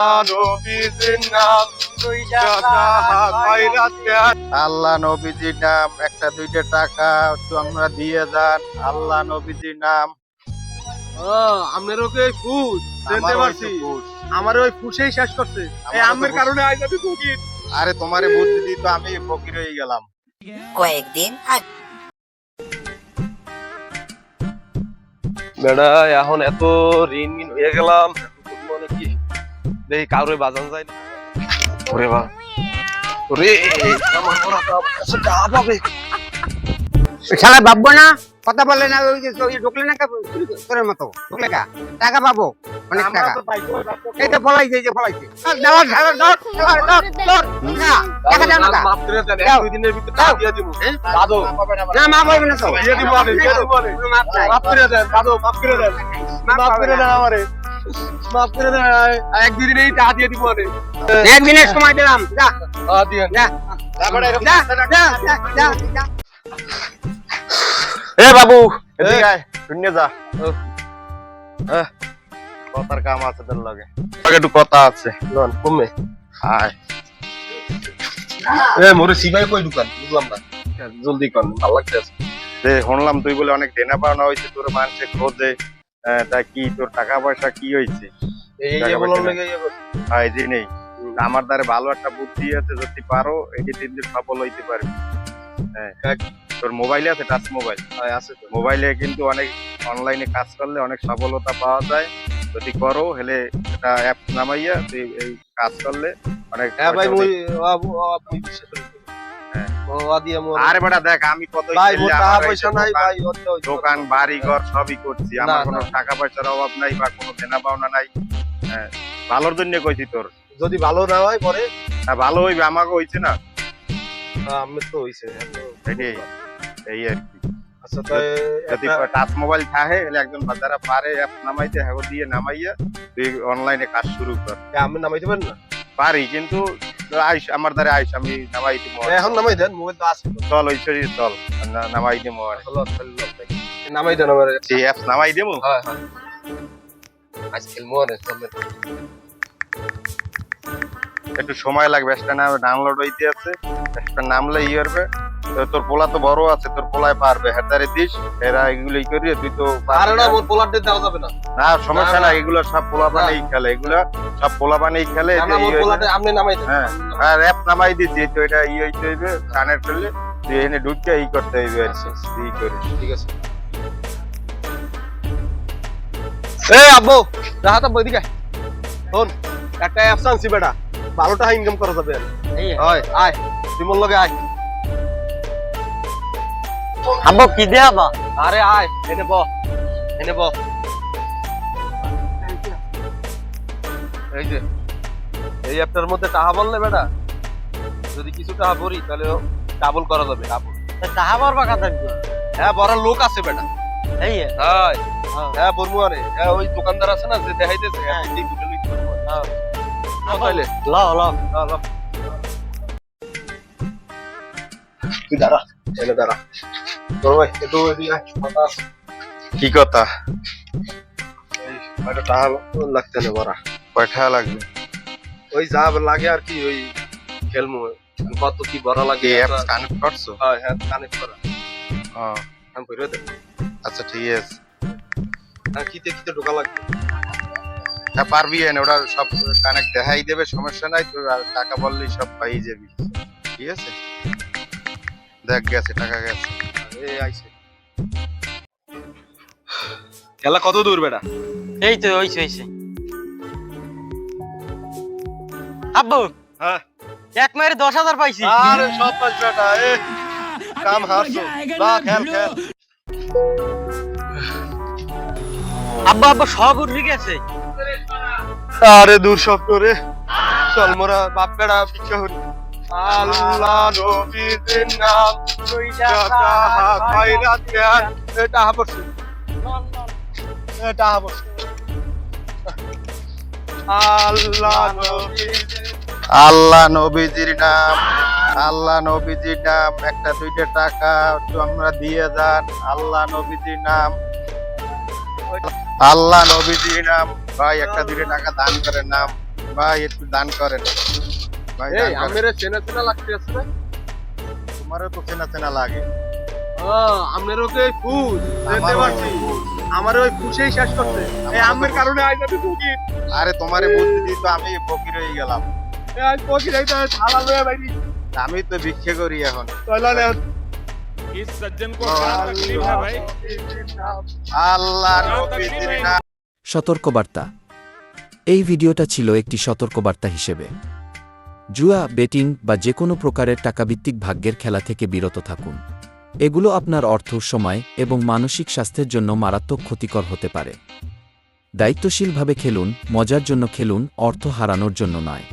আল্লাহ নবীজির নাম একটা দুইটা টাকা একটু আমরা দিয়ে যান। আল্লাহ নবীজির নাম। আপনার ওকে ফুস দেখতে পারছি, আমার ওই ফুসেই শেষ করছে। এই আমের কারণে আজ আমি ফকির। আরে তোমারে বুদ্ধি দিই তো আমি ফকির হয়ে গেলাম। কয়েকদিন আগে বেড়া এখন এত ঋণ হয়ে গেলাম, মানে কি দেখি কারোর বাজান যায় না। ওরে বা ওরে আমার ওরা তো যা পাবে। শালা ভাববো না, কথা বলে না, ওই যে ঢুকলে না তোর মতো ঢুকলে কা টাকা পাবো অনেক টাকা। এই তো ফলাইছে, এই যে ফলাইছে টাকা দাও না, মাফ করে দেন, এক দুই দিনের ভিতরে টাকা দিয়ে দিব। দাদু না মা বলবে না তো, দিয়ে দিব আমি, দিয়ে দিব আমি। মাফ করে দেন দাদু, মাফ করে দেন, মাফ করে দেন আমারে, মাফ করে দেন। এক দুই দিনেই টাকা দিয়ে দিব আমি। একদিনের সময় দিলাম, যা দিয়ে যা যা যা যা। এ বাবু এদিকে আয়, শূন্য যা। কথার কাম আছে তোর লগে, একটু কথা আছে। লন কমে আয় এ মোরে সিবাই কই দোকান বুঝলাম না, জলদি কর, ভালো লাগতেছে। যে শুনলাম তুই বলে অনেক দেনা পাওনা হয়েছে, তোর মানুষে খোঁজে, তা কি তোর টাকা পয়সা কি হয়েছে? এই যে বললাম লাগে হয় যে নেই, আমার দ্বারা ভালো একটা বুদ্ধি আছে, যদি পারো এই যে 3 দিন সফল হইতে পারবি। হ্যাঁ, তোর মোবাইলে আছে, টাচ মোবাইল আছে তো। মোবাইলে কিন্তু অনেক অনলাইনে কাজ করলে অনেক সফলতা পাওয়া যায়। যদি করো হলে এটা অ্যাপ নামাইয়া তুই এই কাজ করলে অনেক। হ্যাঁ ভাই, পয়সা মুই উঠে- মুই বিশ্বাস করি। হ্যাঁ। ও আদিয়া মোর আরে বেটা দেখ, আমি কত ভাই মোর টাকা পয়সা নাই ভাই, দোকান বাড়ি ঘর সবই করছি, আমার না, কোনো না। টাকা পয়সার অভাব নাই বা কোনো দেনা পাওনা নাই। হ্যাঁ, ভালোর জন্য কইছি তোর। যদি ভালো না হয় পরে হ্যাঁ, ভালো হইবে, আমাকে হইছে না আমি তো হইছে। এটাই, এই আর কি। আচ্ছা তাই যদি টাচ মোবাইল থাকে তাহলে একজন যারা পারে অ্যাপ নামাইতে হ্যাঁ দিয়ে নামাইয়া তুই অনলাইনে কাজ শুরু কর। আমি নামাইতে পারি না? পারি, কিন্তু আইস আমার দ্বারা আইস, আমি নামাই দিব। এখন নামাই দেন, মোবাইল তো আছে। চল ওই শরীর চল, নামাই দিব। নামাই দেন আমার। সেই অ্যাপ নামাই দেবো। হ্যাঁ হ্যাঁ, আজকাল মোরে একটু সময় লাগবে, একটা না ডাউনলোড হইতে আছে, একটা নামলে ই করবে। তোর পোলা তো বড় আছে, তোর পোলায় পারবে, হেতারে দিস, এরা এগুলোই করি, তুই তো আরে না, মোর পোলার দিয়ে দেওয়া যাবে না। না সমস্যা না, এগুলো সব পোলা বানেই খেলে, এগুলো সব পোলা বানেই খেলে। না মোর পোলাতে আপনি নামাই দেন। হ্যাঁ, আর অ্যাপ নামাই দিছি, তো এটা ই হইতে হইবে, কানেক্ট করলে তুই এনে ঢুকে ই করতে হইবে আর কি, ই করিস। ঠিক আছে। এ আব্বু রাহাত আব্বু এদিকে শোন, একটা অ্যাপস আনছি বেটা, ভালো টাকা ইনকাম করা যাবে। হয় আয়, তুই মোর লগে আয়। আব্বু কি দেবা? আরে আয়, এনে ব, এনে ব। এই যে এই অ্যাপটার মধ্যে টাকা বললে বেটা, যদি কিছু টাকা ভরি তাহলে ডাবল করা যাবে, ডাবল। টাকা পারবা কথা থাকবে। হ্যাঁ, বড় লোক আছে বেটা। এই হ্যাঁ হ্যাঁ, বলবো আরে, হ্যাঁ ওই দোকানদার আছে না যে দেখাইতেছে, হ্যাঁ এই দুটো লইতে পারবো। হ্যাঁ তাইলে ল ল ল, তুই দাঁড়া, এনে দাঁড়া। তোর ভাই একটু এদিকে আয়, কথা আছে। কি কথা? এই কয়টা টাকা লাগতে না বড়া? কয়টা লাগবে? ওই যা লাগে আর কি, ওই খেলমু কত কি বড় লাগে। এই অ্যাপস কানেক্ট করছো? হ্যাঁ হ্যাঁ, কানেক্ট করা। হ্যাঁ, আমি কইরে দে। আচ্ছা ঠিক আছে। আর কিতে কিতে ঢোকা লাগবে? হ্যাঁ পারবি, এনে ওরা সব কানেক্ট দেখাই দেবে, সমস্যা নাই। তোর আর টাকা বললেই সব পাই যাবি, ঠিক আছে? দেখ গেছে, টাকা গেছে। এই আইছে। খেলা কত দূর বেটা? এই তো হইছে। আব্বু হ্যাঁ, এক মায়ের 10,000 পাইছি। আরে সব পাঁচ বেটা, এ কাম হারছো বা খেল খেল। আব্বা আব্বা সব উঠে গেছে। আরে দূর সব করে চল মোরা বাপ বেড়া ভিক্ষা করি। আল্লাহ নবীর নাম টাকা খায়রাত দেন। এটা পড়ছে, এটা পড়ছে। আল্লাহ নবীর, আল্লাহ নবীজির নাম, আল্লাহ নবীজির নাম একটা দুইটা টাকা একটু আমরা দিয়ে যান। আল্লাহ নবীজির নাম, আল্লাহ নবীজির নাম। ভাই একটা দুইটা টাকা দান করেন নাম। ভাই একটু দান করেন ভাই, দান এই করেন। আমের চেনা চেনা লাগতে আছে না? তোমারও তো চেনা চেনা লাগে। আমেরও তো এই ফুল দেখতে আমারও। পাচ্ছি। আমার ওই ফুসেই শেষ করছে। এই আমের কারণে আজ আমি ফকির। আরে তোমারে বুদ্ধি দিই তো আমি ফকির হয়ে গেলাম। আজ ফকির হইতে থালা লয়ে বাইরি। আমি তো ভিক্ষে করি এখন। তয়লা নে। इस सज्जन को क्या तकलीफ है भाई? আল্লাহ নবীর নাম। সতর্কবার্তা। এই ভিডিওটা ছিল একটি সতর্কবার্তা হিসেবে। জুয়া, বেটিং বা যে কোনো প্রকারের টাকাভিত্তিক ভাগ্যের খেলা থেকে বিরত থাকুন। এগুলো আপনার অর্থ, সময় এবং মানসিক স্বাস্থ্যের জন্য মারাত্মক ক্ষতিকর হতে পারে। দায়িত্বশীলভাবে খেলুন, মজার জন্য খেলুন, অর্থ হারানোর জন্য নয়।